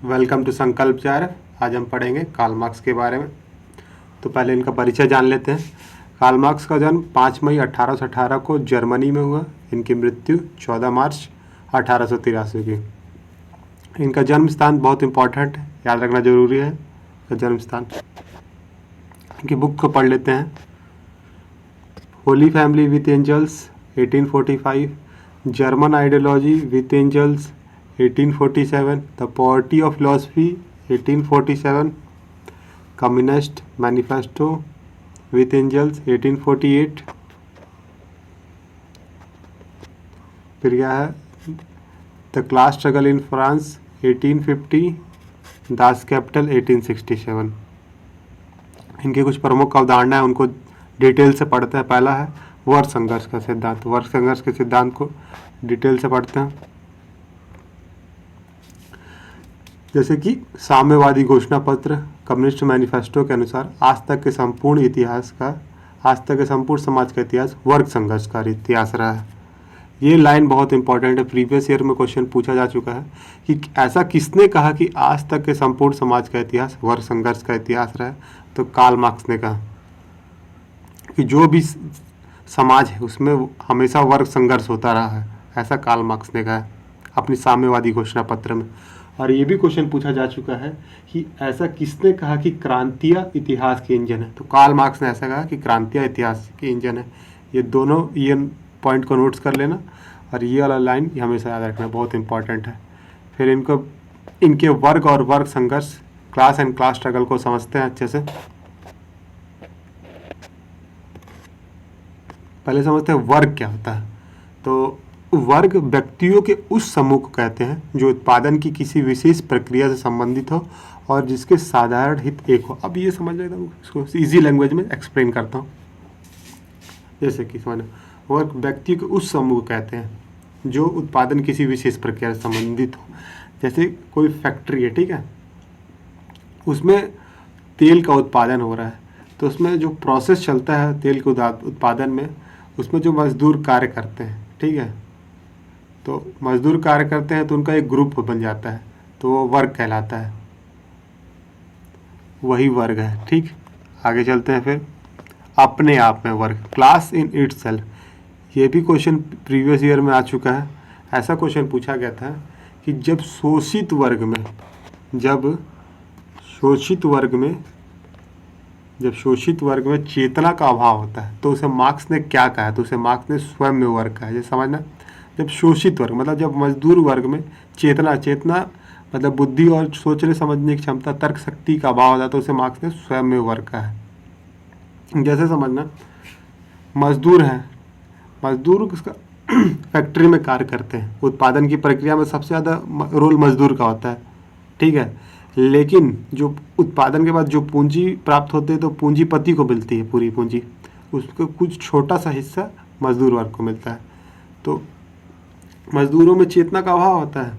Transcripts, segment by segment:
Welcome to संकल्प चार। आज हम पढ़ेंगे कार्ल मार्क्स के बारे में। तो पहले इनका परिचय जान लेते हैं। कार्ल मार्क्स का जन्म 5 मई 1818 को जर्मनी में हुआ। इनकी मृत्यु 14 मार्च 1883 की। इनका जन्म स्थान बहुत इम्पोर्टेंट है, याद रखना जरूरी है का जन्म स्थान। इनकी बुक को पढ़ लेते हैं। Holy family with Engels 1845, German ideology with Engels 1847, the poverty of philosophy 1847, communist manifesto with Engels 1848, फिर क्या है the class struggle in France 1850, Das Kapital 1867। इनके कुछ प्रमुख अवधारणा है, उनको डिटेल से पढ़ते हैं। पहला है वर्ग संघर्ष का सिद्धांत। वर्ग संघर्ष के सिद्धांत को डिटेल से पढ़ते हैं। जैसे कि साम्यवादी घोषणा पत्र, कम्युनिस्ट मैनिफेस्टो के अनुसार आज तक के संपूर्ण समाज का इतिहास वर्ग संघर्ष का इतिहास रहा है। ये लाइन बहुत इंपॉर्टेंट है, प्रीवियस ईयर में क्वेश्चन पूछा जा चुका है कि ऐसा किसने कहा कि आज तक के संपूर्ण समाज का इतिहास वर्ग संघर्ष का इतिहास रहा है। तो कार्ल मार्क्स ने कहा कि जो भी समाज है उसमें हमेशा वर्ग संघर्ष होता रहा है, ऐसा कार्ल मार्क्स ने कहा है अपनी साम्यवादी घोषणा पत्र में। और ये भी क्वेश्चन पूछा जा चुका है कि ऐसा किसने कहा कि क्रांतियाँ इतिहास के इंजन है। तो कार्ल मार्क्स ने ऐसा कहा कि क्रांतियाँ इतिहास के इंजन है। ये दोनों ये पॉइंट को नोट्स कर लेना, और ये वाला लाइन हमेशा याद रखना, बहुत इंपॉर्टेंट है। फिर इनके वर्ग और वर्ग संघर्ष, क्लास एंड क्लास स्ट्रगल को समझते हैं अच्छे से। पहले समझते हैं वर्ग क्या होता है। तो वर्ग व्यक्तियों के उस समूह को कहते हैं जो उत्पादन की किसी विशेष प्रक्रिया से संबंधित हो और जिसके साधारण हित एक हो। अब ये समझ लेता हूँ, इसको इजी लैंग्वेज में एक्सप्लेन करता हूँ। जैसे कि समझना, वर्ग व्यक्तियों के उस समूह को कहते हैं जो उत्पादन किसी विशेष प्रक्रिया से संबंधित हो। जैसे कोई फैक्ट्री है, ठीक है, उसमें तेल का उत्पादन हो रहा है, तो उसमें जो प्रोसेस चलता है तेल के उत्पादन में, उसमें जो मजदूर कार्य करते हैं, ठीक है, तो मजदूर कार्य करते हैं तो उनका एक ग्रुप बन जाता है, तो वो वर्ग कहलाता है, वही वर्ग है। ठीक, आगे चलते हैं। फिर अपने आप में वर्ग, क्लास इन इटसेल्फ, ये भी क्वेश्चन प्रीवियस ईयर में आ चुका है। ऐसा क्वेश्चन पूछा गया था कि जब शोषित वर्ग में चेतना का अभाव होता है तो उसे मार्क्स ने क्या कहा है। तो उसे मार्क्स ने स्वयं में वर्ग कहा है। जैसे समझना, जब शोषित वर्ग मतलब जब मजदूर वर्ग में चेतना मतलब बुद्धि और सोचने समझने की क्षमता, तर्क शक्ति का अभाव होता है तो उसे मार्क्स ने स्वयं में वर्ग कहा है। जैसे समझना, मजदूर हैं, मजदूर किसका फैक्ट्री में कार्य करते हैं, उत्पादन की प्रक्रिया में सबसे ज़्यादा रोल मजदूर का होता है, ठीक है, लेकिन जो उत्पादन के बाद जो पूंजी प्राप्त होते हैं तो पूंजीपति को मिलती है पूरी पूंजी, उसको कुछ छोटा सा हिस्सा मजदूर वर्ग को मिलता है। तो मजदूरों में चेतना का अभाव होता है,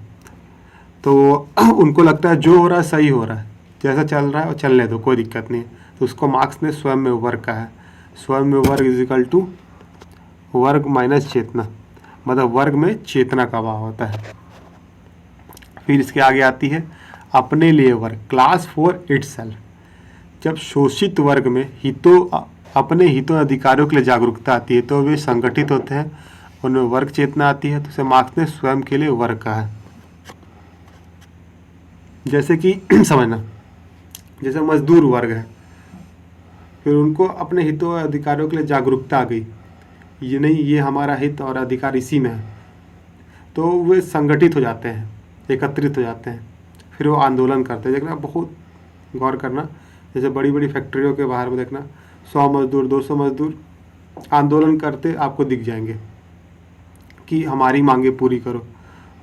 तो उनको लगता है जो हो रहा है सही हो रहा है, जैसा चल रहा है और चलने दो, कोई दिक्कत नहीं है। तो उसको मार्क्स ने स्वयं में वर्ग कहा है। स्वयं में वर्ग इज इक्वल टू वर्ग माइनस चेतना, मतलब वर्ग में चेतना का अभाव होता है। फिर इसके आगे आती है अपने लिए वर्ग, क्लास फॉर इटसेल्फ। जब शोषित वर्ग में अपने हितों अधिकारों के लिए जागरूकता आती है तो वे संगठित होते हैं, उनमें वर्ग चेतना आती है, तो उसे मार्क्स ने स्वयं के लिए वर्ग कहा है। जैसे कि समझना, जैसे मजदूर वर्ग है, फिर उनको अपने हितों और अधिकारों के लिए जागरूकता आ गई, ये नहीं ये हमारा हित और अधिकार इसी में है, तो वे संगठित हो जाते हैं, एकत्रित हो जाते हैं, फिर वो आंदोलन करते हैं। देखना, बहुत गौर करना, जैसे बड़ी बड़ी फैक्ट्रियों के बाहर में देखना 100 मजदूर 200 मजदूर आंदोलन करते आपको दिख जाएंगे कि हमारी मांगे पूरी करो।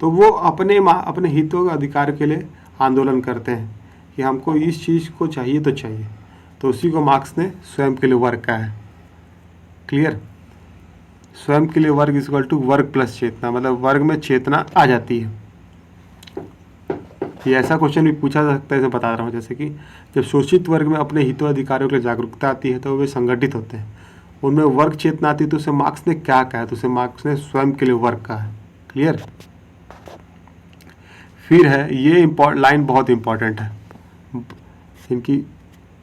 तो वो अपने हितों के अधिकार के लिए आंदोलन करते हैं कि हमको इस चीज़ को चाहिए तो चाहिए, तो उसी को मार्क्स ने स्वयं के लिए वर्ग कहा है। क्लियर, स्वयं के लिए वर्ग इक्वल टू वर्ग प्लस चेतना, मतलब वर्ग में चेतना आ जाती है। ये ऐसा क्वेश्चन भी पूछा जा सकता है, इसे बता रहा हूँ। जैसे कि जब शोषित वर्ग में अपने हितों अधिकारों के लिए जागरूकता आती है तो वे संगठित होते हैं, उनमें वर्ग चेतना आती है, तो उसे मार्क्स ने क्या कहा है, तो उसे मार्क्स ने स्वयं के लिए वर्ग कहा है। क्लियर। फिर है ये लाइन बहुत इंपॉर्टेंट है, इनकी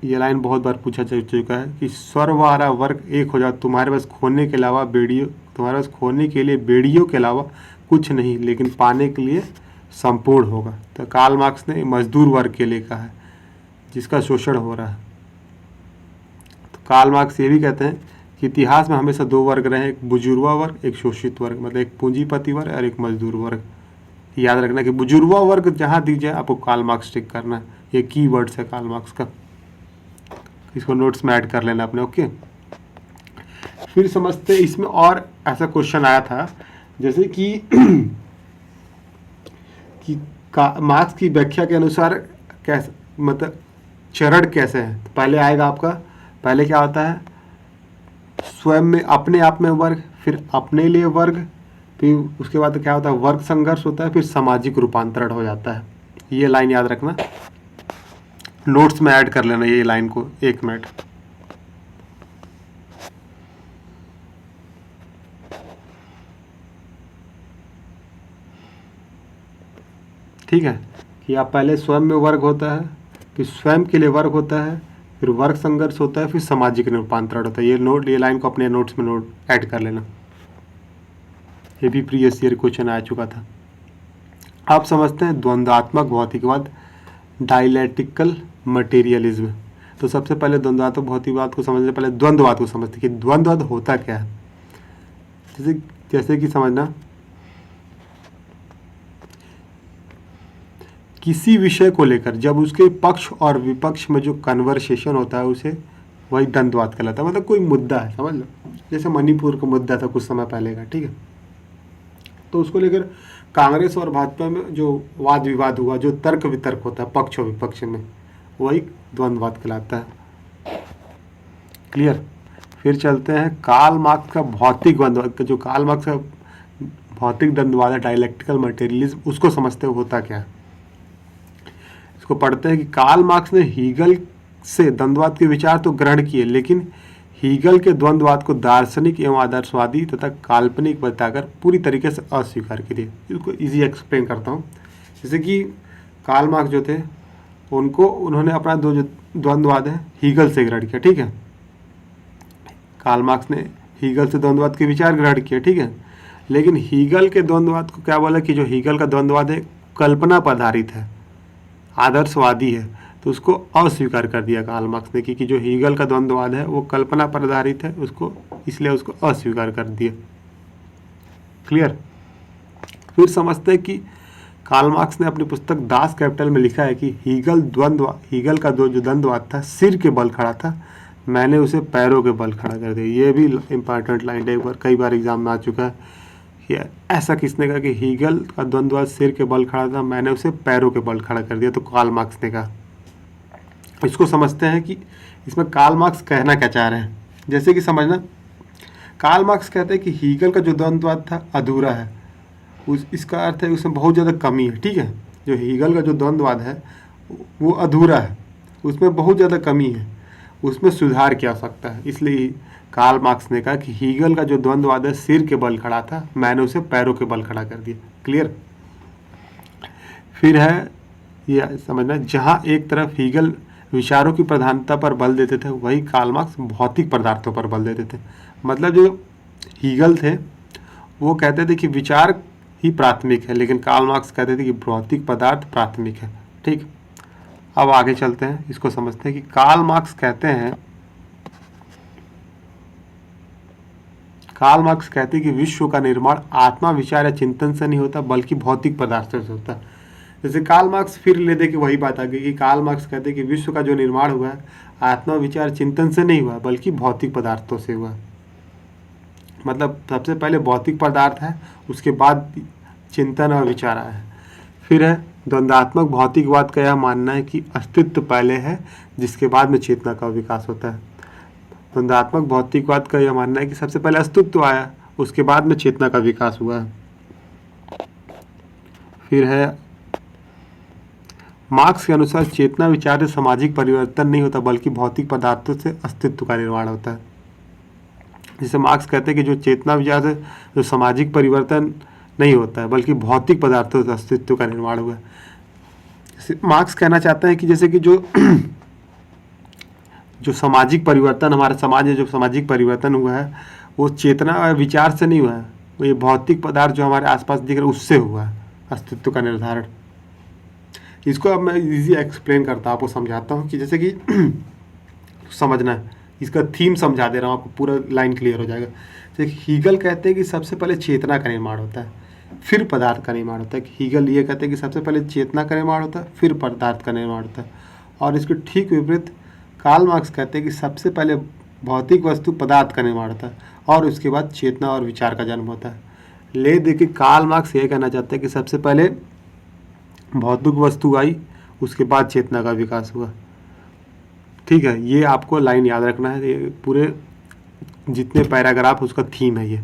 ये लाइन बहुत बार पूछा जा चुका है कि सर्वहारा वर्ग एक हो जाए, तुम्हारे पास खोने के अलावा बेड़ियों, तुम्हारे पास खोने के लिए बेड़ियों के अलावा कुछ नहीं, लेकिन पाने के लिए संपूर्ण होगा। तो कार्ल मार्क्स ने मजदूर वर्ग के लिए कहा है जिसका शोषण हो रहा है। तो कार्ल मार्क्स ये भी कहते हैं कि इतिहास में हमेशा दो वर्ग रहे हैं, एक बुजुर्गा वर्ग, एक शोषित वर्ग, मतलब एक पूंजीपति वर्ग और एक मजदूर वर्ग। याद रखना कि बुजुर्गा वर्ग जहाँ दिख जाए आपको कार्ल मार्क्स टिक करना है, ये की वर्ड्स है कार्ल मार्क्स का, इसको नोट्स में ऐड कर लेना अपने। ओके, फिर समझते इसमें और ऐसा क्वेश्चन आया था जैसे कि मार्क्स की व्याख्या के अनुसार कैसे, मतलब चरण कैसे है। तो पहले आएगा आपका, पहले क्या होता है, स्वयं में अपने आप में वर्ग, फिर अपने लिए वर्ग, फिर उसके बाद क्या होता है, वर्ग संघर्ष होता है, फिर सामाजिक रूपांतरण हो जाता है। ये लाइन याद रखना, नोट्स में ऐड कर लेना ये लाइन को, 1 मिनट। ठीक है, कि आप पहले स्वयं में वर्ग होता है, फिर स्वयं के लिए वर्ग होता है, फिर वर्ग संघर्ष होता है, फिर सामाजिक रूपांतरण होता है। ये लाइन को अपने नोट्स में नोट ऐड कर लेना, ये भी प्रीवियस ईयर क्वेश्चन आ चुका था। आप समझते हैं द्वंद्वात्मक भौतिकवाद, डायलैक्टिकल मटेरियलिज्म। तो सबसे पहले द्वंद्वात्मक भौतिकवाद को समझने से पहले द्वंद्ववाद को समझते कि द्वंद्ववाद होता क्या है। जैसे कि समझना, किसी विषय को लेकर जब उसके पक्ष और विपक्ष में जो कन्वर्सेशन होता है उसे वही द्वंद्ववाद कहलाता है। मतलब कोई मुद्दा है, समझ लो, जैसे मणिपुर का मुद्दा था कुछ समय पहले का, ठीक है, तो उसको लेकर कांग्रेस और भाजपा में जो वाद विवाद हुआ, जो तर्क वितर्क होता है पक्ष और विपक्ष में, वही द्वंद्ववाद कहलाता है। क्लियर। फिर चलते हैं कार्ल मार्क्स का भौतिक द्वंद्ववाद, जो कार्ल मार्क्स का भौतिक द्वंद्ववाद है, डायलैक्टिकल मटेरियलिज्म, उसको समझते हो होता क्या है। इसको पढ़ते हैं कि कार्ल मार्क्स ने हीगल से द्वंद्ववाद के विचार तो ग्रहण किए, लेकिन हीगल के द्वंद्ववाद को दार्शनिक एवं आदर्शवादी तथा काल्पनिक बताकर पूरी तरीके से अस्वीकार कर दिया। इसको इजी एक्सप्लेन करता हूँ। जैसे कि कार्ल मार्क्स जो थे उन्होंने अपना जो द्वंद्ववाद है हीगल से ग्रहण किया, ठीक है। कार्ल मार्क्स ने हीगल से द्वंद्ववाद के विचार ग्रहण किए, ठीक है, लेकिन हीगल के द्वंद्ववाद को क्या बोला कि जो हीगल का द्वंद्ववाद है कल्पना पर आधारित है, आदर्शवादी है, तो उसको अस्वीकार कर दिया कार्ल मार्क्स ने कि जो हीगल का द्वंद्ववाद है वो कल्पना पर आधारित है, उसको इसलिए उसको अस्वीकार कर दिया। क्लियर। फिर समझते हैं कि कार्ल मार्क्स ने अपनी पुस्तक दास कैपिटल में लिखा है कि हीगल का जो द्वंद्ववाद था सिर के बल खड़ा था, मैंने उसे पैरों के बल खड़ा कर दिया। ये भी इंपॉर्टेंट लाइन है, कई बार एग्जाम में आ चुका है कि ऐसा किसने कहा कि हीगल का द्वंद्ववाद सिर के बल खड़ा था, मैंने उसे पैरों के बल खड़ा कर दिया, तो कार्ल मार्क्स ने कहा। इसको समझते हैं कि इसमें कार्ल मार्क्स कहना क्या चाह रहे हैं। जैसे कि समझना, कार्ल मार्क्स कहते हैं कि हीगल का जो द्वंद्ववाद था अधूरा है, इसका अर्थ है उसमें बहुत ज़्यादा कमी है, ठीक है। जो हीगल का जो द्वंद्ववाद है वो अधूरा है, उसमें बहुत ज़्यादा कमी है, उसमें सुधार की आवश्यकता है। इसलिए कार्ल मार्क्स ने कहा कि हीगल का जो द्वंद्ववाद है सिर के बल खड़ा था, मैंने उसे पैरों के बल खड़ा कर दिया। क्लियर। फिर है ये समझना, जहाँ एक तरफ हीगल विचारों की प्रधानता पर बल देते थे, वही कार्ल मार्क्स भौतिक पदार्थों पर बल देते थे। मतलब जो हीगल थे वो कहते थे कि विचार ही प्राथमिक है, लेकिन कार्ल मार्क्स कहते थे कि भौतिक पदार्थ प्राथमिक है। ठीक, अब आगे चलते हैं, इसको समझते हैं कि कार्ल मार्क्स कहते हैं कि विश्व का निर्माण आत्मा विचार या चिंतन से नहीं होता, बल्कि भौतिक पदार्थों से होता है। जैसे कार्ल मार्क्स फिर ले दे के वही बात आ गई कि कार्ल मार्क्स कहते हैं कि विश्व का जो निर्माण हुआ है आत्मा विचार चिंतन से नहीं हुआ, बल्कि भौतिक पदार्थों से हुआ। मतलब सबसे पहले भौतिक पदार्थ है, उसके बाद चिंतन और विचार आया है। फिर है द्वंद्वात्मक भौतिकवाद का यह मानना है कि अस्तित्व पहले है, जिसके बाद में चेतना का विकास होता है। द्वंद्वात्मक भौतिकवाद का यह मानना है कि सबसे पहले अस्तित्व आया, उसके बाद में चेतना का विकास हुआ है। फिर है मार्क्स के अनुसार चेतना विचार से सामाजिक परिवर्तन नहीं होता, बल्कि भौतिक पदार्थों से अस्तित्व का निर्माण होता है। जैसे मार्क्स कहते हैं कि जो चेतना विचार से जो सामाजिक परिवर्तन नहीं होता है, बल्कि भौतिक पदार्थों के अस्तित्व का निर्माण हुआ है। मार्क्स कहना चाहते हैं कि जैसे कि जो जो सामाजिक परिवर्तन हमारे समाज में जो सामाजिक परिवर्तन हुआ है वो चेतना और विचार से नहीं हुआ है, वो ये भौतिक पदार्थ जो हमारे आसपास दिख रहे हैं उससे हुआ है अस्तित्व का निर्धारण। इसको अब मैं इजी एक्सप्लेन करता हूँ, आपको समझाता हूँ कि जैसे कि समझना है, इसका थीम समझा दे रहा हूँ आपको, पूरा लाइन क्लियर हो जाएगा। जैसे हीगल कहते हैं कि सबसे पहले चेतना का निर्माण होता है फिर पदार्थ का निर्माण होता है। हीगल ये कहते हैं कि सबसे पहले चेतना का निर्माण होता है फिर पदार्थ का निर्माण होता है। और इसके ठीक विपरीत कार्ल मार्क्स कहते हैं कि सबसे पहले भौतिक वस्तु पदार्थ का निर्माण होता है और उसके बाद चेतना और विचार का जन्म होता है। ले देखिए कार्ल मार्क्स ये कहना चाहते हैं कि सबसे पहले भौतिक वस्तु आई, उसके बाद चेतना का विकास हुआ। ठीक है, ये आपको लाइन याद रखना है, ये पूरे जितने पैराग्राफ उसका थीम है ये।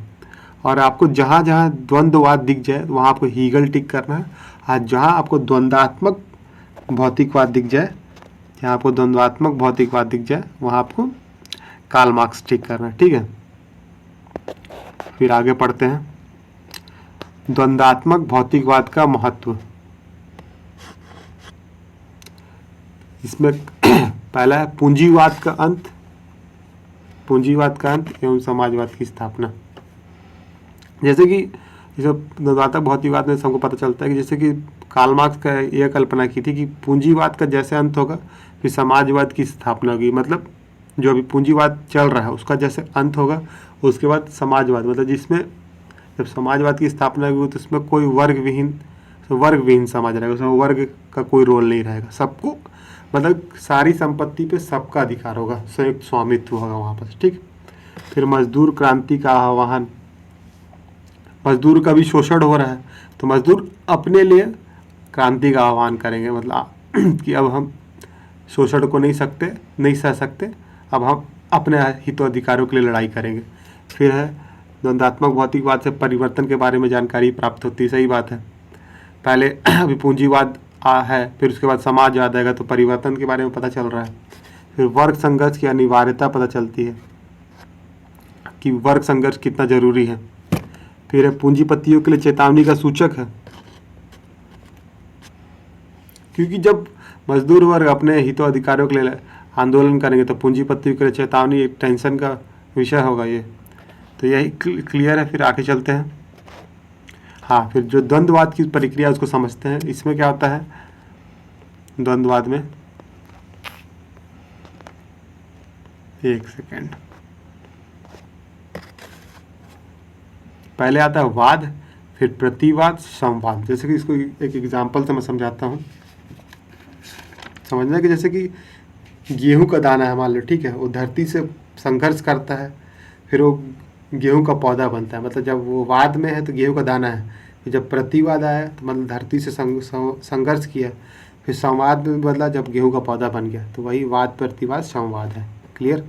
और आपको जहाँ जहाँ द्वंद्ववाद दिख जाए वहाँ आपको हीगल टिक करना है, और जहाँ आपको द्वंद्वात्मक भौतिकवाद दिख जाए, जहाँ आपको द्वंद्वात्मक भौतिकवाद दिख जाए वहाँ आपको कार्ल मार्क्स टिक करना है। ठीक है, फिर आगे पढ़ते हैं। द्वंद्वात्मक भौतिकवाद का महत्व, इसमें पहला है पूंजीवाद का अंत, पूंजीवाद का अंत एवं समाजवाद की स्थापना। जैसे कि द्वंद्वात्मक भौतिकवाद में सबको पता चलता है कि जैसे कि कार्ल मार्क्स का यह कल्पना की थी कि पूंजीवाद का जैसे अंत होगा फिर समाजवाद की स्थापना होगी। मतलब जो अभी पूंजीवाद चल रहा है उसका जैसे अंत होगा उसके बाद समाजवाद, मतलब जिसमें जब समाजवाद की स्थापना होगी तो उसमें कोई वर्ग विहीन समाज रहेगा, उसमें वर्ग का कोई रोल नहीं रहेगा, सबको मतलब सारी संपत्ति पे सबका अधिकार होगा, संयुक्त स्वामित्व होगा वहाँ पर। ठीक, फिर मजदूर क्रांति का आह्वान, मजदूर का भी शोषण हो रहा है तो मजदूर अपने लिए क्रांति का आह्वान करेंगे, मतलब कि अब हम शोषण को नहीं सह सकते, अब हम अपने हितोधिकारों के लिए लड़ाई करेंगे। फिर है द्वंद्वात्मक भौतिकवाद से परिवर्तन के बारे में जानकारी प्राप्त होती है। सही बात है, पहले अभी पूंजीवाद है, फिर उसके बाद समाजवाद आएगा तो परिवर्तन के बारे में पता चल रहा है। फिर वर्ग संघर्ष की अनिवार्यता पता चलती है कि वर्ग संघर्ष कितना जरूरी है। फिर है पूंजीपतियों के लिए चेतावनी का सूचक है, क्योंकि जब मजदूर वर्ग अपने हितोधिकारों के लिए आंदोलन करेंगे तो पूंजीपतियों के लिए चेतावनी एक टेंशन का विषय होगा ये, तो यही क्लियर है। फिर आगे चलते हैं। हाँ, फिर जो द्वंद्ववाद की प्रक्रिया उसको समझते हैं। इसमें क्या होता है द्वंद्ववाद में, एक सेकेंड, पहले आता है वाद, फिर प्रतिवाद, संवाद। जैसे कि इसको एक एग्जांपल से मैं समझाता हूँ, समझना कि जैसे कि गेहूं का दाना है मान लो, ठीक है, वो धरती से संघर्ष करता है, फिर वो गेहूं का पौधा बनता है। मतलब जब वो वाद में है तो गेहूं का दाना है, फिर जब प्रतिवाद आया तो मतलब धरती से संघर्ष किया, फिर संवाद में बदला जब गेहूं का पौधा बन गया, तो वही वाद प्रतिवाद संवाद है। क्लियर।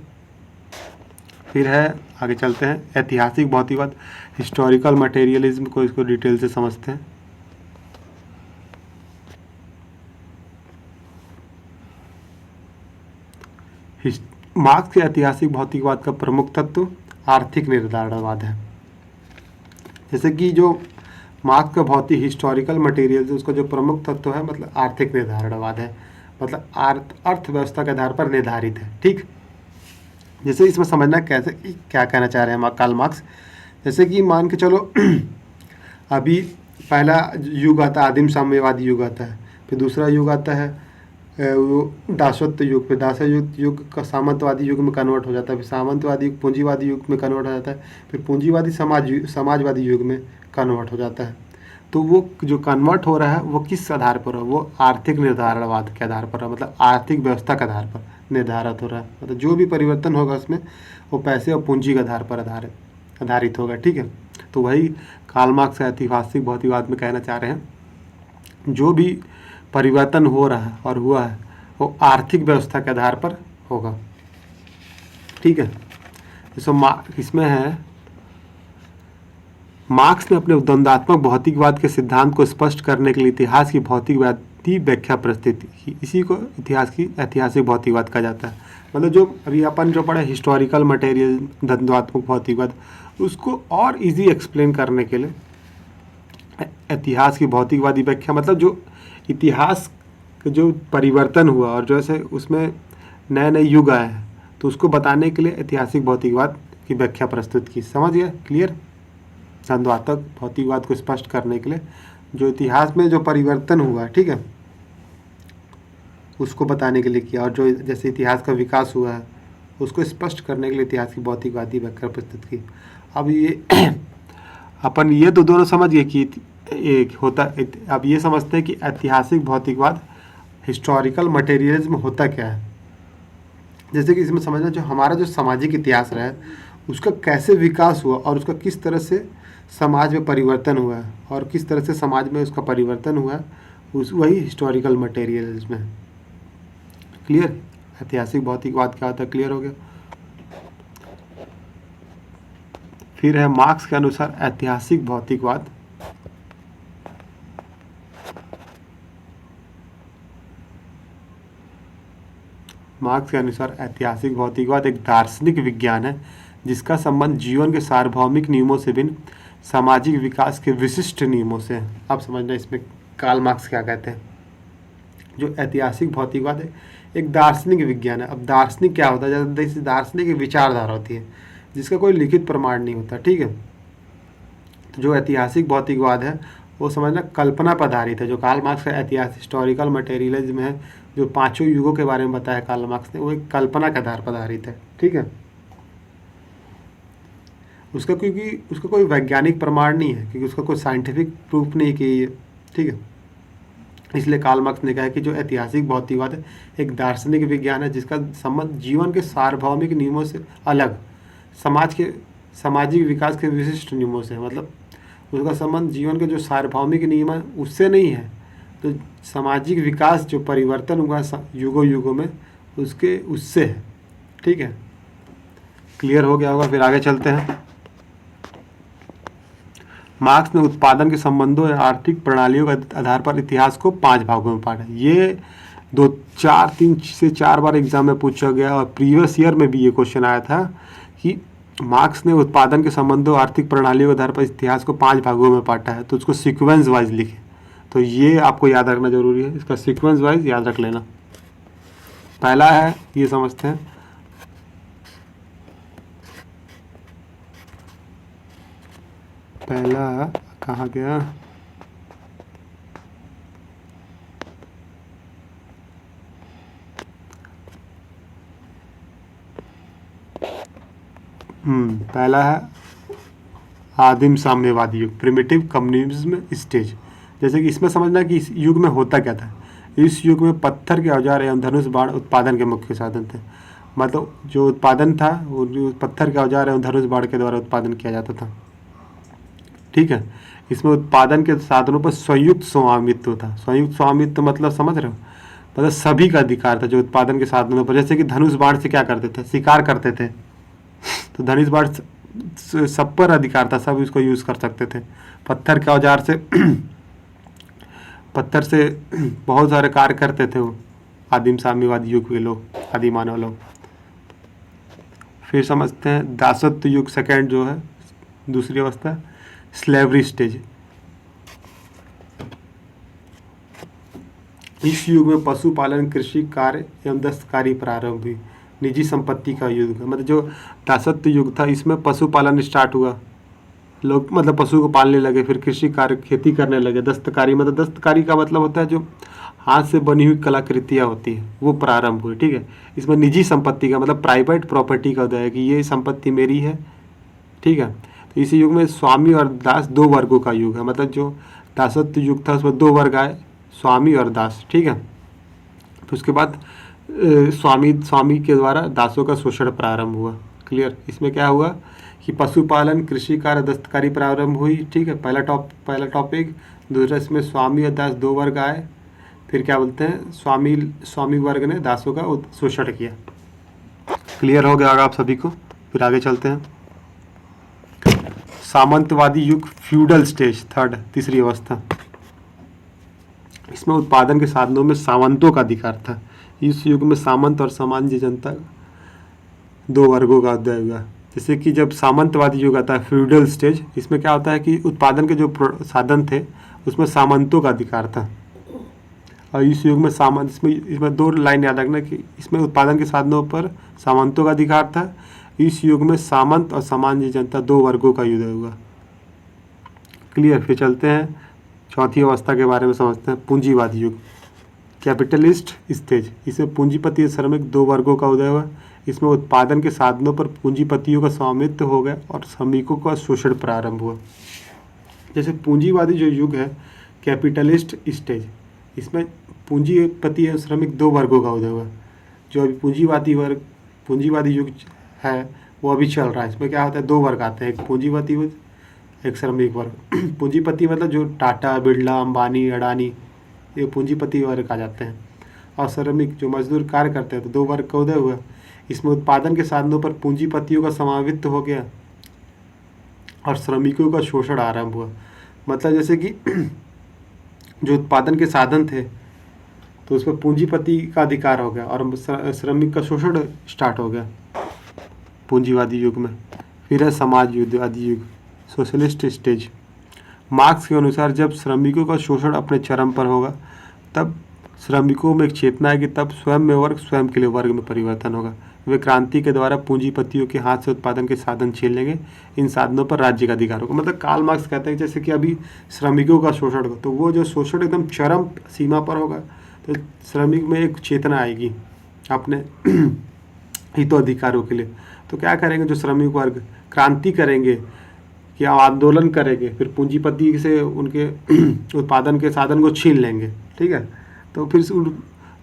फिर है आगे चलते हैं ऐतिहासिक भौतिकवाद, हिस्टोरिकल मटेरियलिज्म को, इसको डिटेल से समझते हैं। मार्क्स के ऐतिहासिक भौतिकवाद का प्रमुख तत्व आर्थिक निर्धारणवाद है। जैसे कि जो मार्क्स का भौतिक हिस्टोरिकल मटेरियल उसका जो प्रमुख तत्व है मतलब आर्थिक निर्धारणवाद है, मतलब अर्थव्यवस्था के आधार पर निर्धारित है। ठीक, जैसे इसमें समझना कैसे क्या कहना चाह रहे हैं कार्ल मार्क्स। जैसे कि मान के चलो अभी पहला युग आता है आदिम साम्यवादी युग आता है, फिर दूसरा युग आता है वो दासत्व युग, फिर दासत्व युग का सामंतवादी युग में कन्वर्ट हो जाता है, फिर सामंतवादी युग पूंजीवादी युग में कन्वर्ट हो जाता है, फिर पूंजीवादी समाजवादी युग में कन्वर्ट हो जाता है। तो वो जो कन्वर्ट हो रहा है वो किस आधार पर है, वो आर्थिक निर्धारणवाद के आधार पर है, मतलब आर्थिक व्यवस्था के आधार पर निर्धारित हो रहा है। मतलब जो भी परिवर्तन होगा उसमें वो पैसे और पूंजी के आधार पर आधारित होगा। ठीक है, तो वही कार्ल मार्क्स ऐतिहासिक भौतिकवाद में कहना चाह रहे हैं, जो भी परिवर्तन हो रहा है और हुआ है वो आर्थिक व्यवस्था के आधार पर होगा। ठीक है, इसमें है मार्क्स ने अपने द्वंद्वात्मक भौतिकवाद के सिद्धांत को स्पष्ट करने के लिए इतिहास की भौतिकवादी व्याख्या प्रस्तुत की। इसी को इतिहास की ऐतिहासिक भौतिकवाद कहा जाता है। मतलब जो अभी अपन जो पढ़े हिस्टोरिकल मटेरियल द्वंद्वात्मक भौतिकवाद, उसको और इजी एक्सप्लेन करने के लिए इतिहास की भौतिकवादी व्याख्या मतलब जो इतिहास का जो परिवर्तन हुआ और जैसे उसमें नए नए युग आए हैं तो उसको बताने के लिए ऐतिहासिक भौतिकवाद की व्याख्या प्रस्तुत की। समझ गया? क्लियर? द्वंद्वात्मक भौतिकवाद को स्पष्ट करने के लिए जो इतिहास में जो परिवर्तन हुआ, ठीक है, उसको बताने के लिए किया, और जो जैसे इतिहास का विकास हुआ है उसको स्पष्ट करने के लिए इतिहास की भौतिकवादी व्याख्या प्रस्तुत की। अब ये अपन ये तो दोनों समझ गए कि एक होता, अब ये समझते हैं कि ऐतिहासिक भौतिकवाद हिस्टोरिकल मटेरियलिज्म होता क्या है। जैसे कि इसमें समझना जो हमारा जो सामाजिक इतिहास रहा है उसका कैसे विकास हुआ और उसका किस तरह से समाज में परिवर्तन हुआ है और किस तरह से समाज में उसका परिवर्तन हुआ है, उस वही हिस्टोरिकल मटेरियलिज्म है। क्लियर? ऐतिहासिक भौतिकवाद क्या होता है, क्लियर हो गया? फिर है मार्क्स के अनुसार ऐतिहासिक भौतिकवाद मार्क्स के अनुसार ऐतिहासिक भौतिकवाद एक दार्शनिक विज्ञान है जिसका संबंध जीवन के सार्वभौमिक नियमों से भिन्न सामाजिक विकास के विशिष्ट नियमों से है। अब समझना इसमें कार्ल मार्क्स क्या कहते हैं। जो ऐतिहासिक भौतिकवाद है एक दार्शनिक विज्ञान है। अब दार्शनिक क्या होता है? जैसे दार्शनिक एक विचारधारा होती है जिसका कोई लिखित प्रमाण नहीं होता, ठीक है। तो जो ऐतिहासिक भौतिकवाद है वो समझना कल्पना पर आधारित है। जो कार्ल मार्क्स का ऐतिहासिक हिस्टोरिकल मटेरियलिज्म है, जो पांचों युगों के बारे में बताया कार्ल मार्क्स ने, वो एक कल्पना के आधार पर आधारित है, ठीक है। उसका क्योंकि उसका कोई वैज्ञानिक प्रमाण नहीं है, क्योंकि उसका कोई साइंटिफिक प्रूफ नहीं कि, ठीक है। इसलिए कार्ल मार्क्स ने कहा कि जो ऐतिहासिक भौतिकवाद है एक दार्शनिक विज्ञान है जिसका संबंध जीवन के सार्वभौमिक नियमों से अलग सामाजिक विकास के विशिष्ट नियमों से, मतलब उसका संबंध जीवन के जो सार्वभौमिक नियम है उससे नहीं है, तो सामाजिक विकास जो परिवर्तन हुआ युगों युगों में उससे है, ठीक है। क्लियर हो गया होगा? फिर आगे चलते हैं। मार्क्स ने उत्पादन के संबंधों या आर्थिक प्रणालियों के आधार पर इतिहास को 5 भागों में बांटा। ये 3 से 4 बार एग्जाम में पूछा गया और प्रीवियस ईयर में भी ये क्वेश्चन आया था कि मार्क्स ने उत्पादन के संबंधों आर्थिक प्रणालियों के आधार पर इतिहास को 5 भागों में बांटा है, तो उसको सीक्वेंस वाइज लिखे। तो ये आपको याद रखना जरूरी है, इसका सीक्वेंस वाइज याद रख लेना। पहला है, ये समझते हैं, पहला कहाँ गया, पहला है आदिम साम्यवादी युग, प्रिमिटिव कम्युनिज्म स्टेज। जैसे कि इसमें समझना कि इस युग में होता क्या था। इस युग में पत्थर के औजार एवं धनुष बाण उत्पादन के मुख्य साधन थे। मतलब जो उत्पादन था वो पत्थर के औजार एवं धनुष बाण के द्वारा उत्पादन किया जाता था, ठीक है। इसमें उत्पादन के साधनों पर संयुक्त स्वामित्व था। संयुक्त स्वामित्व मतलब समझ रहे हो, मतलब सभी का अधिकार था जो उत्पादन के साधनों पर। जैसे कि धनुष बाण से क्या करते थे, शिकार करते थे, तो धनुष बाण सब पर अधिकार था, सब इसको यूज कर सकते थे। पत्थर के औजार से पत्थर से बहुत सारे कार्य करते थे वो आदिम साम्यवादी युग के लोग, आदि मानव लोग। फिर समझते हैं दासत्व युग, सेकेंड जो है दूसरी अवस्था, स्लेवरी स्टेज। इस युग में पशुपालन, कृषि कार्य एवं दस्तकारी प्रारंभ हुई। निजी संपत्ति का युग, मतलब जो दासत्व युग था इसमें पशुपालन स्टार्ट हुआ, लोग मतलब पशु को पालने लगे। फिर कृषि कार्य, खेती करने लगे। दस्तकारी, मतलब दस्तकारी का मतलब होता है जो हाथ से बनी हुई कलाकृतियाँ होती है, वो प्रारंभ हुई, ठीक है। इसमें निजी संपत्ति का मतलब प्राइवेट प्रॉपर्टी का होता है कि ये संपत्ति मेरी है, ठीक है। तो इसी युग में स्वामी और दास 2 वर्गों का युग है। मतलब जो दासत्व युग था उसमें 2 वर्ग आए, स्वामी और दास, ठीक है। तो उसके बाद स्वामी के द्वारा दासों का शोषण प्रारंभ हुआ। क्लियर? इसमें क्या हुआ कि पशुपालन, कृषि कार्य, दस्तकारी प्रारंभ हुई, ठीक है। पहला टॉपिक। दूसरा इसमें स्वामी और दास 2 वर्ग आए। फिर क्या बोलते हैं, स्वामी वर्ग ने दासों का शोषण किया। क्लियर हो गया होगा आप सभी को? फिर आगे चलते हैं। सामंतवादी युग, फ्यूडल स्टेज, थर्ड, तीसरी अवस्था। इसमें उत्पादन के साधनों में सामंतों का अधिकार था। इस युग में सामंत और सामान्य जनता 2 वर्गों का उदय हुआ। जैसे कि जब सामंतवादी युग आता है, फ्यूडल स्टेज, इसमें क्या होता है कि उत्पादन के जो साधन थे उसमें सामंतों का अधिकार था। और इस युग में सामंत, इसमें दो लाइन याद रखना कि इसमें उत्पादन के साधनों पर सामंतों का अधिकार था। इस युग में सामंत और सामान्य जनता दो वर्गों का युद्ध हुआ। क्लियर। फिर चलते हैं चौथी अवस्था के बारे में समझते हैं, पूंजीवादी युग, कैपिटलिस्ट स्टेज। इसमें पूंजीपति और श्रमिक दो वर्गों का उदय हुआ। इसमें उत्पादन के साधनों पर पूंजीपतियों का स्वामित्व हो गया और श्रमिकों का शोषण प्रारंभ हुआ। जैसे पूंजीवादी जो युग है, कैपिटलिस्ट स्टेज, इसमें पूंजीपति और श्रमिक दो वर्गों का उदय हुआ। जो अभी पूंजीवादी युग है वो अभी चल रहा है। इसमें क्या होता है, दो वर्ग आते हैं, एक पूंजीपति वर्ग, एक श्रमिक वर्ग। पूंजीपति मतलब जो टाटा, बिरला, अंबानी, अडानी, ये पूंजीपति वर्ग आ जाते हैं। और श्रमिक जो मजदूर कार्य करते हैं, तो दो वर्ग का उदय हुआ। इसमें उत्पादन के साधनों पर पूंजीपतियों का समावित्व हो गया और श्रमिकों का शोषण आरंभ हुआ। मतलब जैसे कि जो उत्पादन के साधन थे तो उसमें पूंजीपति का अधिकार हो गया और श्रमिक का शोषण स्टार्ट हो गया पूंजीवादी युग में। फिर है समाजवादी युग, सोशलिस्ट स्टेज। मार्क्स के अनुसार जब श्रमिकों का शोषण अपने चरम पर होगा तब श्रमिकों में एक चेतना है कि तब स्वयं में वर्ग स्वयं के लिए वर्ग में परिवर्तन होगा। वे क्रांति के द्वारा पूंजीपतियों के हाथ से उत्पादन के साधन छीन लेंगे। इन साधनों पर राज्य का अधिकार होगा। मतलब कार्ल मार्क्स कहते हैं जैसे कि अभी श्रमिकों का शोषण हो, तो वो जो शोषण एकदम चरम सीमा पर होगा तो श्रमिक में एक चेतना आएगी अपने हितों अधिकारों के लिए। तो क्या करेंगे, जो श्रमिक वर्ग क्रांति करेंगे कि आंदोलन करेंगे, फिर पूंजीपति से उनके उत्पादन के साधन को छीन लेंगे। ठीक है, तो फिर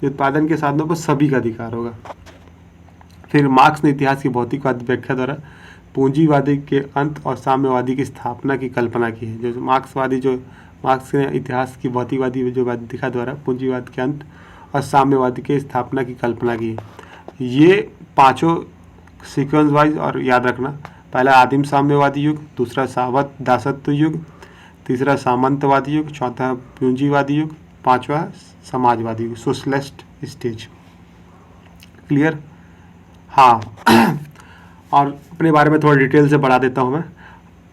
उत्पादन के साधनों पर सभी का अधिकार होगा। फिर मार्क्स ने इतिहास की भौतिकवादी व्याख्या द्वारा पूंजीवादी के अंत और साम्यवादी की स्थापना की कल्पना की है। जो मार्क्स ने इतिहास की भौतिकवादी जो व्याख्या द्वारा पूंजीवाद के अंत और साम्यवादी के स्थापना की कल्पना की है। ये पांचों सीक्वेंस वाइज और याद रखना, पहला आदिम साम्यवादी युग, दूसरा सावध दासत्व युग, तीसरा सामंतवादी युग, चौथा पूंजीवादी युग, पांचवा समाजवादी युग, सोशलिस्ट स्टेज। क्लियर। हाँ और अपने बारे में थोड़ा डिटेल से बढ़ा देता हूँ मैं।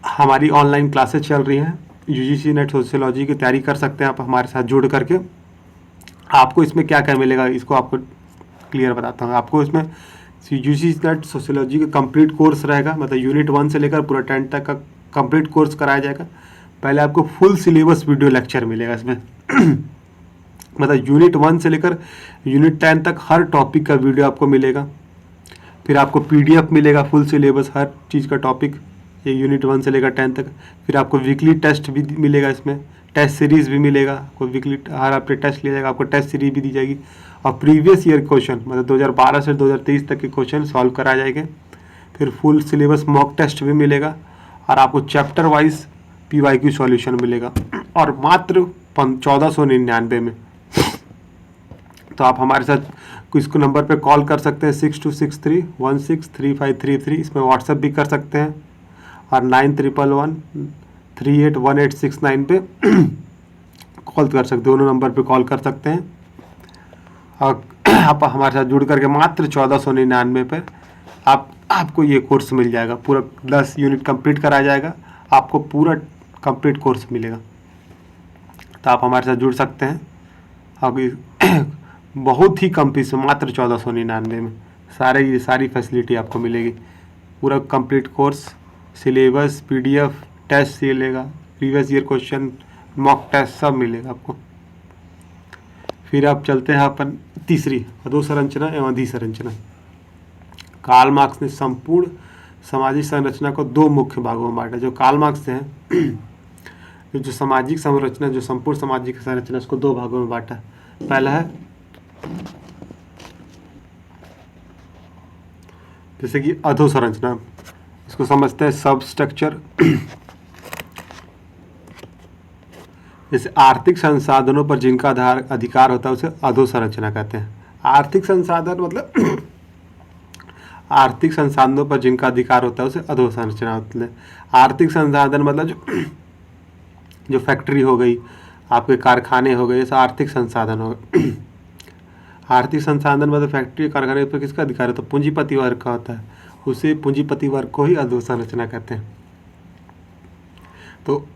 हमारी ऑनलाइन क्लासेस चल रही हैं, यूजीसी नेट सोशियोलॉजी की तैयारी कर सकते हैं आप हमारे साथ जुड़ करके। आपको इसमें क्या क्या मिलेगा इसको आपको क्लियर बताता हूँ। आपको इसमें यूजीसी नेट सोशियोलॉजी का कंप्लीट कोर्स रहेगा, मतलब यूनिट 1 से लेकर पूरा 10 तक का कंप्लीट कोर्स कराया जाएगा। पहले आपको फुल सिलेबस वीडियो लेक्चर मिलेगा इसमें मतलब यूनिट 1 से लेकर यूनिट 10 तक हर टॉपिक का वीडियो आपको मिलेगा। फिर आपको पीडीएफ मिलेगा फुल सिलेबस हर चीज़ का टॉपिक, ये यूनिट 1 से लेकर 10 तक। फिर आपको वीकली टेस्ट भी मिलेगा, इसमें टेस्ट सीरीज़ भी मिलेगा आपको, वीकली हर हफ्ते टेस्ट लिया जाएगा, आपको टेस्ट सीरीज भी दी जाएगी। और प्रीवियस ईयर क्वेश्चन मतलब 2012 से 2023 तक के क्वेश्चन सॉल्व कराए जाएंगे। फिर फुल सिलेबस मॉक टेस्ट भी मिलेगा और आपको चैप्टर वाइज PYQ सॉल्यूशन मिलेगा और मात्र 1499 में। तो आप हमारे साथ इसको नंबर पे कॉल कर सकते हैं 6263163533, इसमें व्हाट्सएप भी कर सकते हैं और 9111381869 पे कॉल कर सकते हैं, दोनों नंबर पे कॉल कर सकते हैं। और आप हमारे साथ जुड़ करके मात्र 1499 पे आपको ये कोर्स मिल जाएगा। पूरा 10 यूनिट कंप्लीट कराया जाएगा, आपको पूरा कंप्लीट कोर्स मिलेगा। तो आप हमारे साथ जुड़ सकते हैं। अब बहुत ही कम फीस में मात्र 1499 में सारी फैसिलिटी आपको मिलेगी। पूरा complete course, syllabus, PDF, test मिलेगा, previous year question, mock test सब मिलेगा आपको। फिर आप चलते हैं अपन तीसरी, अधोसंरचना एवं अधिसंरचना। कार्ल मार्क्स ने संपूर्ण सामाजिक संरचना को दो मुख्य भागों में बांटा। जो कार्ल मार्क्स हैं जो सामाजिक संरचना, जो संपूर्ण सामाजिक संरचना, उसको दो भागों में बांटा। पहला है जैसे कि अधोसंरचना, इसको समझते हैं सब स्ट्रक्चर। जैसे आर्थिक संसाधनों पर जिनका अधिकार होता है उसे अधोसंरचना कहते हैं। आर्थिक संसाधन मतलब आर्थिक संसाधनों पर जिनका अधिकार होता है उसे अधोसंरचना होती है। आर्थिक संसाधन मतलब जो फैक्ट्री हो गई, आपके कारखाने हो गए, ये सब आर्थिक संसाधन हो गए। आर्थिक संसाधन मतलब फैक्ट्री कारखाने पर किसका अधिकार है, तो पूंजीपति वर्ग का होता है। उसे पूंजीपति वर्ग को ही अधोसंरचना कहते हैं। तो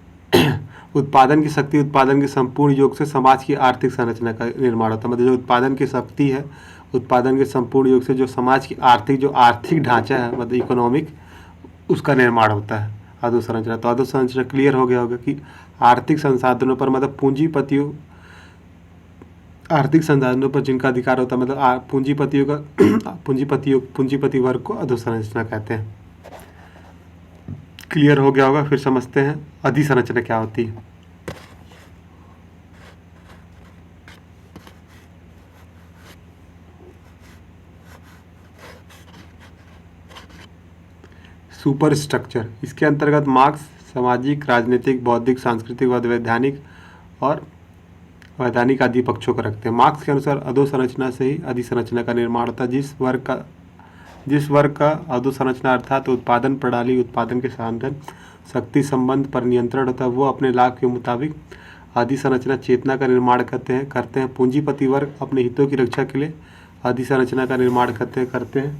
उत्पादन की शक्ति, उत्पादन के संपूर्ण योग से समाज की आर्थिक संरचना का निर्माण होता है। मतलब जो उत्पादन की शक्ति है, उत्पादन के संपूर्ण योग से जो समाज की आर्थिक ढांचा है, मतलब इकोनॉमिक, उसका निर्माण होता है अधोसंरचना। तो अधोसंरचना क्लियर हो गया होगा कि आर्थिक संसाधनों पर, मतलब पूंजीपतियों, आर्थिक संसाधनों पर जिनका अधिकार होता है, मतलब पूंजीपतियों का पूंजीपति वर्ग को अधोसंरचना कहते हैं। क्लियर हो गया होगा। फिर समझते हैं अधिसंरचना क्या होती है। सुपर स्ट्रक्चर, इसके अंतर्गत मार्क्स सामाजिक, राजनीतिक, बौद्धिक, सांस्कृतिक व वैधानिक आदि पक्षों को रखते हैं। मार्क्स के अनुसार अधोसंरचना से ही अधिसंरचना का निर्माण होता है। जिस वर्ग का अधोसंरचना अर्थात उत्पादन प्रणाली, उत्पादन के साधन, शक्ति संबंध पर नियंत्रण होता है, वो अपने लाभ के मुताबिक अधिसंरचना चेतना का निर्माण करते हैं। पूंजीपति वर्ग अपने हितों की रक्षा के लिए अधिसंरचना का निर्माण करते हैं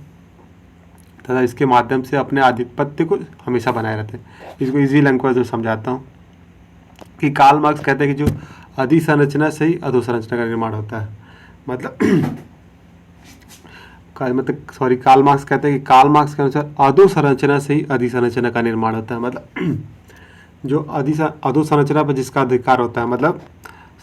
तथा इसके माध्यम से अपने आधिपत्य को हमेशा बनाए रहते हैं। इसको इजी लैंग्वेज में समझाता हूँ कि कार्ल मार्क्स कहते हैं कि जो अधिसंरचना से ही अधोसंरचना का निर्माण होता है। कार्ल मार्क्स कहते हैं कि कार्ल मार्क्स के अनुसार अधोसंरचना से ही अधिसंरचना का निर्माण होता है। मतलब जो अधोसंरचना पर जिसका अधिकार होता है, मतलब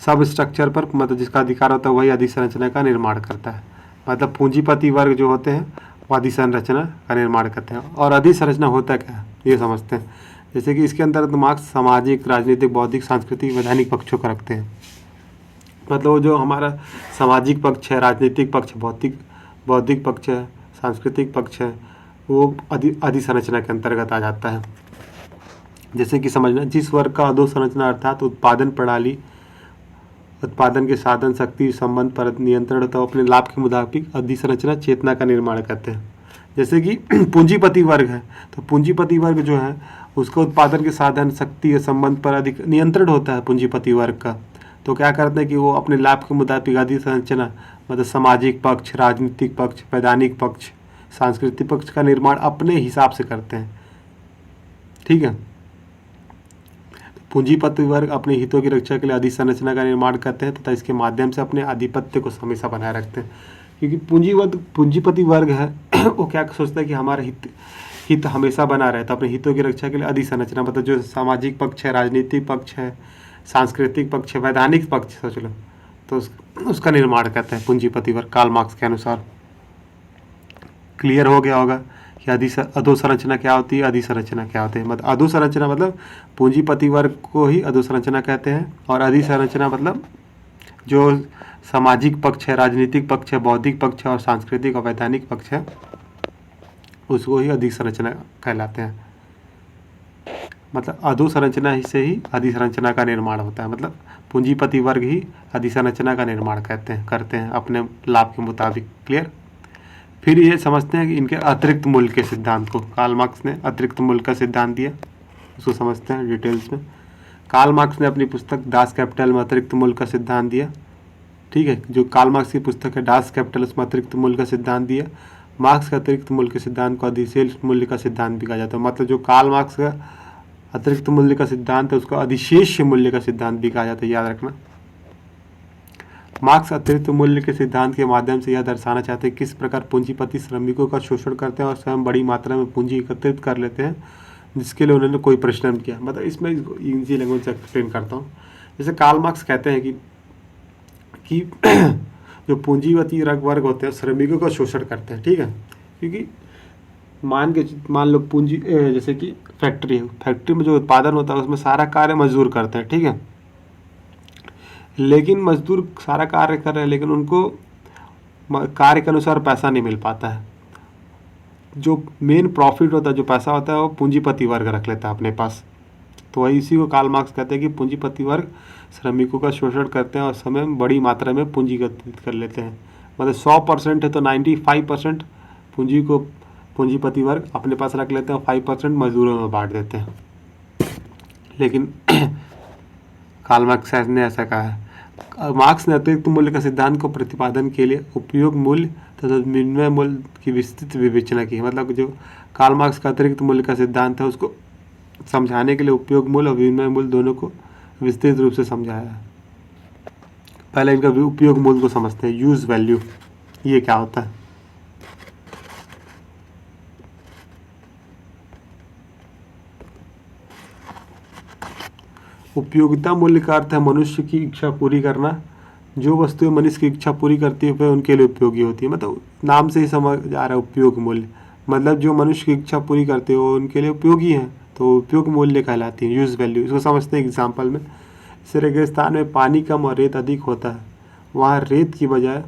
सब स्ट्रक्चर पर, मतलब जिसका अधिकार होता है, वही अधिसंरचना का निर्माण करता है। मतलब पूंजीपति वर्ग जो होते हैं वो अधिसंरचना का निर्माण करते हैं। और अधिसंरचना होता क्या है ये समझते हैं। जैसे कि इसके अंतर्गत मार्क्स सामाजिक, राजनीतिक, बौद्धिक, सांस्कृतिक, वैधानिक पक्षों को रखते हैं। मतलब जो हमारा सामाजिक पक्ष है, राजनीतिक पक्ष, बौद्धिक पक्ष है, सांस्कृतिक पक्ष है, वो अधिसंरचना के अंतर्गत आ जाता है। जैसे कि समझना, जिस वर्ग का अधोसंरचना अर्थात उत्पादन प्रणाली, उत्पादन के साधन, शक्ति संबंध पर नियंत्रण होता है, अपने लाभ के मुताबिक अधिसंरचना चेतना का निर्माण करते हैं। जैसे कि पूंजीपति वर्ग है, तो पूंजीपति वर्ग जो है उसका उत्पादन के साधन, शक्ति संबंध पर अधिक नियंत्रण होता है पूंजीपति वर्ग का। तो क्या करते हैं कि वो अपने लाभ के मुताबिक अधिसंरचना, मतलब सामाजिक पक्ष, राजनीतिक पक्ष, वैधानिक पक्ष, सांस्कृतिक पक्ष का निर्माण अपने हिसाब से करते हैं। ठीक है। पूंजीपति वर्ग अपने हितों की रक्षा के लिए अधिसंरचना का निर्माण करते हैं तथा इसके माध्यम से अपने आधिपत्य को हमेशा बनाए रखते हैं। क्योंकि पूंजीपति वर्ग है वो क्या सोचता है कि हमारा हित हमेशा बना रहे, तो अपने हितों की रक्षा के लिए अधिसंरचना, मतलब जो सामाजिक पक्ष है, राजनीतिक पक्ष है, सांस्कृतिक पक्ष है, वैधानिक पक्ष सोच लो, तो उसका निर्माण करते हैं पूंजीपति वर्ग कार्ल मार्क्स के अनुसार। क्लियर हो गया होगा कि अधोसंरचना क्या होती है, अधिसंरचना क्या होती है। मतलब अधोसंरचना मतलब पूंजीपति वर्ग को ही अधोसंरचना कहते हैं, और अधिसंरचना मतलब जो सामाजिक पक्ष है, राजनीतिक पक्ष है, बौद्धिक पक्ष है और सांस्कृतिक और वैधानिक पक्ष है, उसको ही अधिसंरचना कहलाते हैं। मतलब अधोसंरचना से ही अधिसंरचना का निर्माण होता है। मतलब पूंजीपति वर्ग ही अधिसंरचना का निर्माण करते हैं अपने लाभ के मुताबिक। क्लियर। फिर ये समझते हैं कि इनके अतिरिक्त मूल्य के सिद्धांत को, कार्ल मार्क्स ने अतिरिक्त मूल्य का सिद्धांत दिया, उसको समझते हैं डिटेल्स में। कार्ल मार्क्स ने अपनी पुस्तक दास कैपिटल में अतिरिक्त मूल्य का सिद्धांत दिया। ठीक है, जो कार्ल मार्क्स की पुस्तक है दास कैपिटल, उसमें अतिरिक्त मूल्य का सिद्धांत दिया। मार्क्स के अतिरिक्त मूल्य के सिद्धांत को अधिशेष मूल्य का सिद्धांत भी कहा जाता है। मतलब जो कार्ल मार्क्स का अतिरिक्त मूल्य का सिद्धांत है उसको अधिशेष मूल्य का सिद्धांत भी कहा जाता है, याद रखना। मार्क्स अतिरिक्त मूल्य के सिद्धांत के माध्यम से यह दर्शाना चाहते हैं किस प्रकार पूंजीपति श्रमिकों का शोषण करते हैं और स्वयं बड़ी मात्रा में पूंजी एकत्रित कर लेते हैं, जिसके लिए उन्होंने कोई परिश्रम किया। मतलब इसमें इजी लैंग्वेज से एक्सप्लेन करता हूँ। जैसे कार्ल मार्क्स कहते हैं कि जो पूंजीपति वर्ग होते हैं श्रमिकों का शोषण करते हैं। ठीक है, क्योंकि मान लो पूंजी जैसे कि फैक्ट्री में जो उत्पादन होता है उसमें सारा कार्य मजदूर करते हैं। ठीक है, लेकिन मजदूर सारा कार्य कर रहे हैं लेकिन उनको कार्य के अनुसार पैसा नहीं मिल पाता है। जो मेन प्रॉफिट होता है, जो पैसा होता है, वो पूंजीपति वर्ग रख लेता है अपने पास। तो वही इसी को कार्ल मार्क्स कहते हैं कि पूंजीपति वर्ग श्रमिकों का शोषण करते हैं और समय में बड़ी मात्रा में पूंजी एकत्रित कर लेते हैं। मतलब 100% है तो 95% पूंजी को पूंजीपति वर्ग अपने पास रख लेते हैं और 5% मजदूरों में बांट देते हैं। लेकिन कार्ल मार्क्स ने ऐसा कहा है। मार्क्स ने अतिरिक्त मूल्य का सिद्धांत को प्रतिपादन के लिए उपयोग मूल्य तथा विनिमय मूल्य की विस्तृत विवेचना की। मतलब जो कार्ल मार्क्स का अतिरिक्त मूल्य का सिद्धांत है उसको समझाने के लिए उपयोग मूल्य और विनिमय मूल्य दोनों को विस्तृत रूप से समझाया है। पहले इनका उपयोग मूल्य को समझते हैं। यूज वैल्यू, ये क्या होता है? उपयोगिता मूल्य का अर्थ है मनुष्य की इच्छा पूरी करना। जो वस्तुएं मनुष्य की इच्छा पूरी करती है वह उनके लिए उपयोगी होती है। मतलब नाम से ही समझ आ रहा है उपयोग मूल्य, मतलब जो मनुष्य की इच्छा पूरी करते हो उनके लिए उपयोगी हैं, तो उपयोग मूल्य कहलाती है। यूज वैल्यू इसको समझते हैं एग्जाम्पल में। जैसे रेगिस्तान में पानी कम और रेत अधिक होता है, वहाँ रेत की बजाय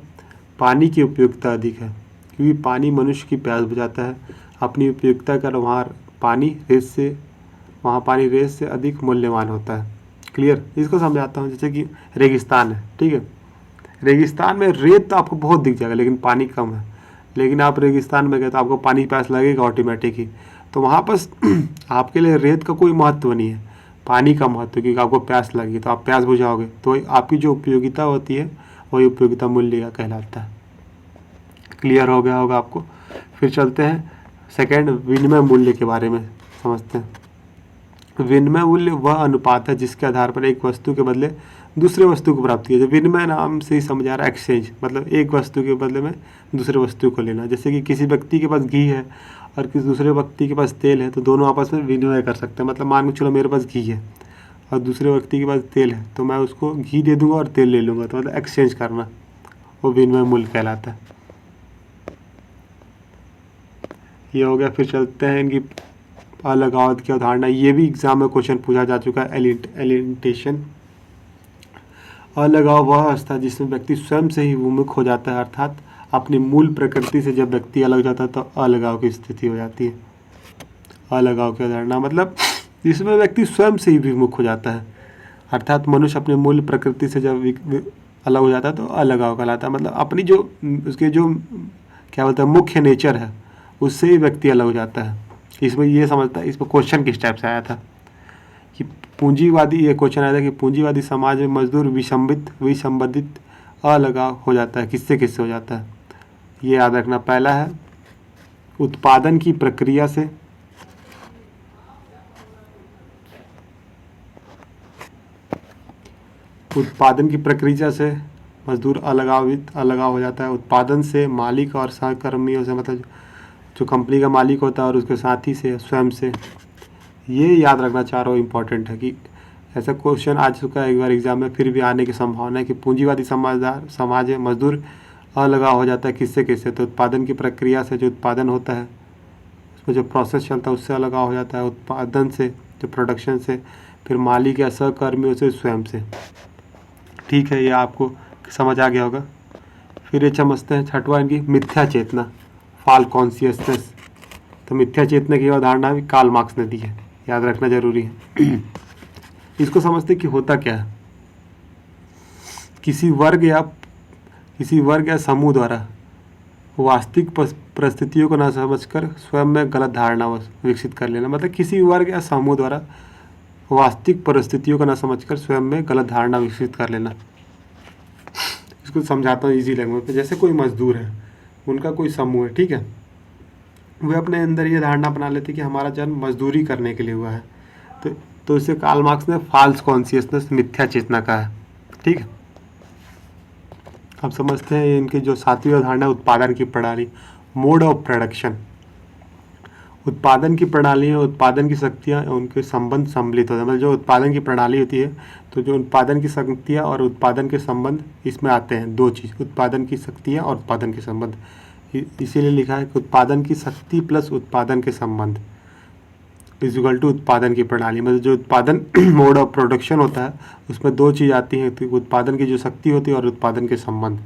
पानी की उपयोगिता अधिक है, क्योंकि पानी मनुष्य की प्यास बुझाता है। अपनी उपयोगिता कर वहाँ पानी रेत से अधिक मूल्यवान होता है। क्लियर? इसको समझाता हूँ। जैसे कि रेगिस्तान है, ठीक है, रेगिस्तान में रेत तो आपको बहुत दिख जाएगा लेकिन पानी कम है। लेकिन आप रेगिस्तान में गए तो आपको पानी प्यास लगेगा ऑटोमेटिक ही, तो वहाँ पर आपके लिए रेत का कोई महत्व नहीं है, पानी का महत्व, क्योंकि आपको प्यास लगी तो आप प्यास बुझाओगे, तो आपकी जो उपयोगिता होती है वही उपयोगिता मूल्य का कहलाता है। क्लियर हो गया होगा आपको? फिर चलते हैं सेकंड, विनिमय मूल्य के बारे में समझते हैं। विनिमय मूल्य वह अनुपात है जिसके आधार पर एक वस्तु के बदले दूसरे वस्तु को प्राप्त किया जाए। विनिमय नाम से ही समझ आ रहा है एक्सचेंज, मतलब एक वस्तु के बदले में दूसरे वस्तु को लेना। जैसे कि किसी व्यक्ति के पास घी है और किसी दूसरे व्यक्ति के पास तेल है, तो दोनों आपस में विनिमय कर सकते हैं। मतलब मान के चलो मेरे पास घी है और दूसरे व्यक्ति के पास तेल है, तो मैं उसको घी दे दूंगा और तेल ले लूँगा, तो मतलब एक्सचेंज करना, वो विनिमय मूल्य कहलाता है। ये हो गया। फिर चलते हैं इनकी अलगाव की अवधारणा। ये भी एग्जाम में क्वेश्चन पूछा जा चुका है। एलिएनेशन, अलगाव वह अवस्था जिसमें व्यक्ति स्वयं से ही विमुख हो जाता है, अर्थात अपनी मूल प्रकृति से जब व्यक्ति अलग हो जाता है तो अलगाव की स्थिति हो जाती है। अलगाव की अवधारणा मतलब जिसमें व्यक्ति स्वयं से ही विमुख हो जाता है, अर्थात मनुष्य अपने मूल प्रकृति से जब अलग हो जाता है तो अलगाव कहलाता है। मतलब अपनी जो उसके जो क्या बोलते हैं मुख्य नेचर है उससे ही व्यक्ति अलग हो जाता है। इसमें ये समझता है, इसमें क्वेश्चन किस टाइप से आया था कि पूंजीवादी, ये क्वेश्चन आया था कि पूंजीवादी समाज में मजदूर विसंबंधित अलगाव हो जाता है, किससे किससे हो जाता है, ये याद रखना। पहला है उत्पादन की प्रक्रिया से, उत्पादन की प्रक्रिया से मजदूर अलगाव हो जाता है। उत्पादन से मालिक और सहकर्मियों से, मतलब जो कंपनी का मालिक होता है और उसके साथी से, स्वयं से। ये याद रखना चारों इम्पोर्टेंट है कि ऐसा क्वेश्चन आ चुका है एक बार एग्जाम में, फिर भी आने की संभावना है कि पूंजीवादी समाज है, मजदूर अलगाव हो जाता है किससे किससे, तो उत्पादन की प्रक्रिया से, जो उत्पादन होता है उसमें जो प्रोसेस चलता है उससे अलगाव हो जाता है। उत्पादन से, जो प्रोडक्शन से, फिर मालिक या सहकर्मियों से, स्वयं से। ठीक है, ये आपको समझ आ गया होगा। फिर ये समझते हैं छठवां इनकी मिथ्या चेतना, फॉल्स कॉन्शियसनेस। तो मिथ्या चेतना की अवधारणा भी कार्ल मार्क्स ने दी है, याद रखना जरूरी है। इसको समझते कि होता क्या है, किसी वर्ग या समूह द्वारा वास्तविक परिस्थितियों को न समझकर स्वयं में गलत धारणा विकसित कर लेना। मतलब किसी वर्ग या समूह द्वारा वास्तविक परिस्थितियों को न समझकर स्वयं में गलत धारणा विकसित कर लेना। इसको समझाता हूँ इजी लैंग्वेज पे। जैसे कोई मजदूर है, उनका कोई समूह है, ठीक है, वे अपने अंदर ये धारणा बना लेते कि हमारा जन्म मजदूरी करने के लिए हुआ है, तो इसे कार्ल मार्क्स ने फॉल्स कॉन्शियसनेस, मिथ्या चेतना कहा है। ठीक है, अब समझते हैं इनकी जो सातवीं अवधारणा, उत्पादन की प्रणाली, मोड ऑफ प्रोडक्शन। उत्पादन की प्रणाली में उत्पादन की शक्तियाँ उनके संबंध सम्मिलित होते हैं। मतलब जो उत्पादन की प्रणाली होती है, तो जो उत्पादन की शक्तियाँ और उत्पादन के संबंध इसमें आते हैं, दो चीज़, उत्पादन की शक्तियाँ और उत्पादन के संबंध। इसीलिए लिखा है कि उत्पादन की शक्ति प्लस उत्पादन के संबंध इज इक्वल टू उत्पादन की प्रणाली। मतलब जो उत्पादन मोड ऑफ प्रोडक्शन होता है उसमें दो चीज़ आती हैं, तो उत्पादन की जो शक्ति होती है और उत्पादन के संबंध।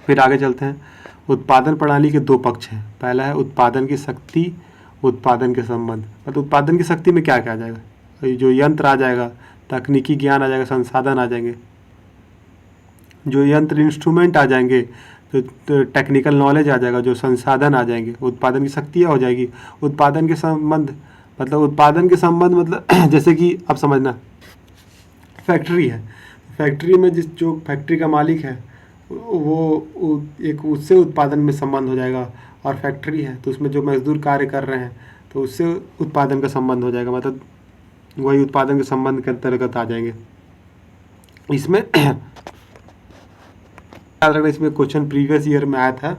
फिर आगे चलते हैं। उत्पादन प्रणाली के दो पक्ष हैं। पहला है उत्पादन की शक्ति, उत्पादन के संबंध। मतलब उत्पादन की शक्ति में क्या क्या आ जाएगा, जो यंत्र आ जाएगा, तकनीकी ज्ञान आ जाएगा, संसाधन आ जाएंगे, जो यंत्र इंस्ट्रूमेंट आ जाएंगे, जो टेक्निकल नॉलेज आ जाएगा, जो संसाधन आ जाएंगे, उत्पादन की शक्तियाँ हो जाएगी। उत्पादन के संबंध मतलब जैसे कि अब समझना, फैक्ट्री है, फैक्ट्री में जो फैक्ट्री का मालिक है एक उससे उत्पादन में संबंध हो जाएगा। और फैक्ट्री है तो उसमें जो मजदूर कार्य कर रहे हैं तो उससे उत्पादन का संबंध हो जाएगा, मतलब वही उत्पादन के संबंध के अंतर्गत आ जाएंगे। इसमें याद रखना, इसमें क्वेश्चन प्रीवियस ईयर में आया था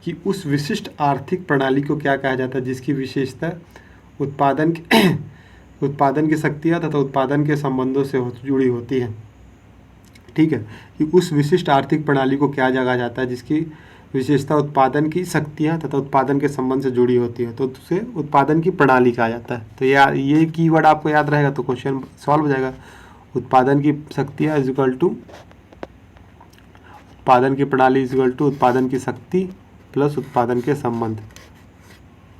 कि उस विशिष्ट आर्थिक प्रणाली को क्या कहा जाता है जिसकी विशेषता उत्पादन उत्पादन की शक्तियाँ तथा उत्पादन के संबंधों से जुड़ी होती है। ठीक है, कि उस विशिष्ट आर्थिक प्रणाली को क्या कहा जाता है जिसकी विशेषता उत्पादन की शक्तियाँ तथा उत्पादन के संबंध से जुड़ी होती है, तो उसे उत्पादन की प्रणाली कहा जाता है। तो ये कीवर्ड आपको याद रहेगा तो क्वेश्चन सॉल्व हो जाएगा। उत्पादन की शक्तियाँ इज इक्वल टू उत्पादन की प्रणाली इज इक्वल टू उत्पादन की शक्ति प्लस उत्पादन के संबंध।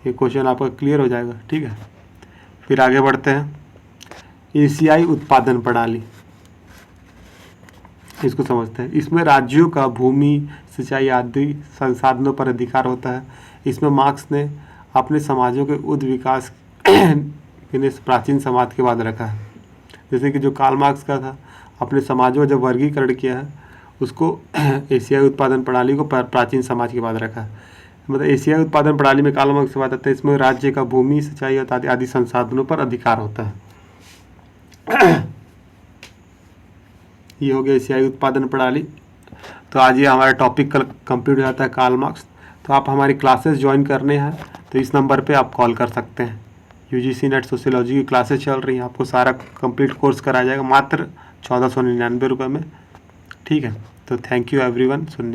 ये क्वेश्चन आपका क्लियर हो जाएगा। ठीक है, फिर आगे बढ़ते हैं। एशियाई उत्पादन प्रणाली, इसको समझते हैं। इसमें राज्यों का भूमि, सिंचाई आदि संसाधनों पर अधिकार होता है। इसमें मार्क्स ने अपने समाजों के उच्च विकास के प्राचीन समाज के बाद रखा है। जैसे कि जो कार्ल मार्क्स का था, अपने समाजों का जब वर्गीकरण किया है उसको एशियाई उत्पादन प्रणाली को प्राचीन समाज के बाद रखा है। मतलब एशियाई उत्पादन प्रणाली में कार्ल मार्क्स से बात आती है, इसमें राज्य का भूमि, सिंचाई आदि संसाधनों पर अधिकार होता है। ये हो गया एशियाई उत्पादन प्रणाली। तो आज ये हमारा टॉपिक कल कंप्लीट हो जाता है, कार्ल मार्क्स। तो आप हमारी क्लासेस ज्वाइन करने हैं तो इस नंबर पे आप कॉल कर सकते हैं। यूजीसी नेट सोशियोलॉजी की क्लासेस चल रही हैं, आपको सारा कंप्लीट कोर्स कराया जाएगा मात्र 1499 रुपये में। ठीक है, तो थैंक यू एवरीवन सुनने।